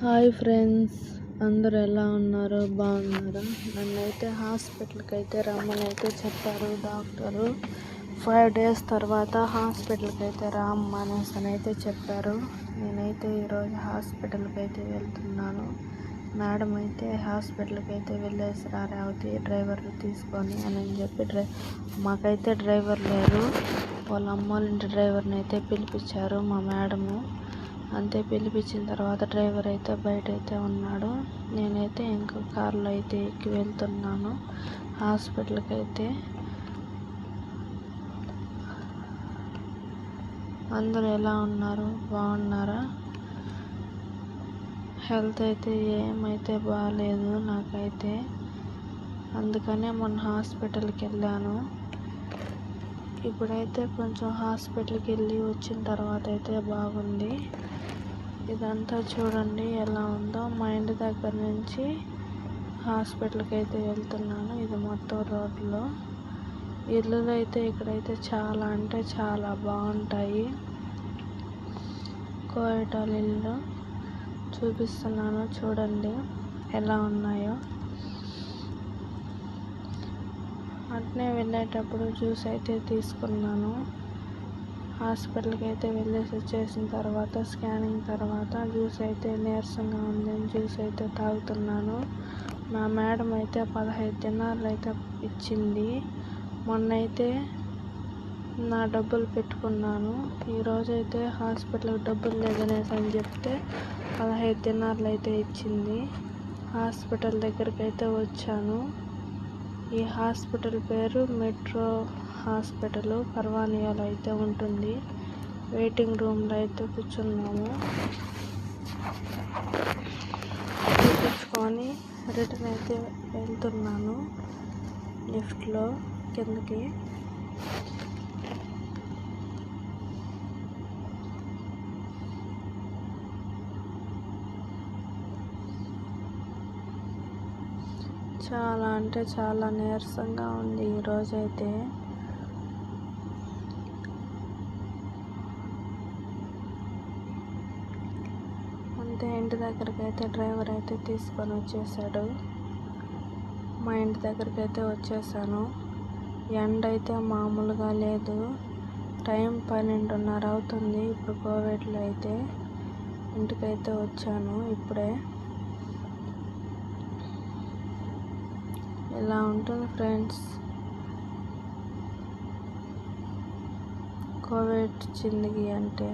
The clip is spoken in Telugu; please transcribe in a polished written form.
హాయ్ ఫ్రెండ్స్, అందరూ ఎలా ఉన్నారు? బాగున్నారా? నన్నైతే హాస్పిటల్కి అయితే రమ్మని అయితే చెప్పారు డాక్టరు. 5 days తర్వాత హాస్పిటల్కి అయితే రమ్మనేసి అయితే చెప్పారు. నేనైతే ఈరోజు హాస్పిటల్కి అయితే వెళ్తున్నాను. మేడం అయితే హాస్పిటల్కి అయితే వెళ్ళేసి రేవతి డ్రైవర్ తీసుకొని అని చెప్పి మాకైతే డ్రైవర్ లేరు. వాళ్ళ అమ్మ వాళ్ళ ఇంటి డ్రైవర్ని అయితే పిలిపించారు మా మేడము. అంతే పిలిపించిన తర్వాత డ్రైవర్ అయితే బయట అయితే ఉన్నాడు. నేనైతే ఇంకో కార్లో అయితే ఎక్కి వెళ్తున్నాను హాస్పిటల్కి అయితే. అందరూ ఎలా ఉన్నారు? బాగున్నారా? హెల్త్ అయితే ఏమైతే బాగాలేదు నాకైతే. అందుకనే మొన్న హాస్పిటల్కి వెళ్ళాను. ఇప్పుడైతే కొంచెం హాస్పిటల్కి వెళ్ళి వచ్చిన తర్వాత అయితే బాగుంది. ఇదంతా చూడండి ఎలా ఉందో. మా ఇంటి దగ్గర నుంచి హాస్పిటల్కి అయితే వెళ్తున్నాను. ఇది మొత్తం రోడ్లో. ఇల్లులు అయితే ఇక్కడైతే చాలా అంటే చాలా బాగుంటాయి. కోయటాల ఇల్లు చూపిస్తున్నాను చూడండి ఎలా ఉన్నాయో. అట్నే వెళ్ళేటప్పుడు జ్యూస్ అయితే తీసుకున్నాను. హాస్పిటల్కి అయితే వెళ్ళేసి వచ్చేసిన తర్వాత స్కానింగ్ తర్వాత జ్యూస్ అయితే నీరసంగా ఉంది, జ్యూస్ అయితే తాగుతున్నాను. మా మేడం అయితే 15 దినాలు అయితే ఇచ్చింది. మొన్నైతే నా డబ్బులు పెట్టుకున్నాను. ఈరోజైతే హాస్పిటల్కి డబ్బులు లేదనేసి అని చెప్తే 15 దినాలు అయితే ఇచ్చింది. హాస్పిటల్ దగ్గరికి అయితే వచ్చాను. ఈ హాస్పిటల్ పేరు మెట్రో హాస్పిటల్, పర్వానియాలో అయితే ఉంటుంది. వెయిటింగ్ రూమ్లో అయితే కూర్చున్నాము. చూపించుకొని రిటర్న్ అయితే వెళ్తున్నాను లిఫ్ట్లో కిందకి. చాలా అంటే చాలా నీరసంగా ఉంది ఈరోజైతే. అంతే ఇంటి దగ్గరికి అయితే డ్రైవర్ అయితే తీసుకొని వచ్చేసాడు. మా ఇంటి దగ్గరికి అయితే వచ్చేసాను. ఎండ అయితే మామూలుగా లేదు. టైం 12:30 అవుతుంది. ఇప్పుడు కోవిడ్లో అయితే ఇంటికైతే వచ్చాను ఇప్పుడే. ఇలా ఉంటుంది ఫ్రెండ్స్ కోవిడ్ జిందగీ అంటే.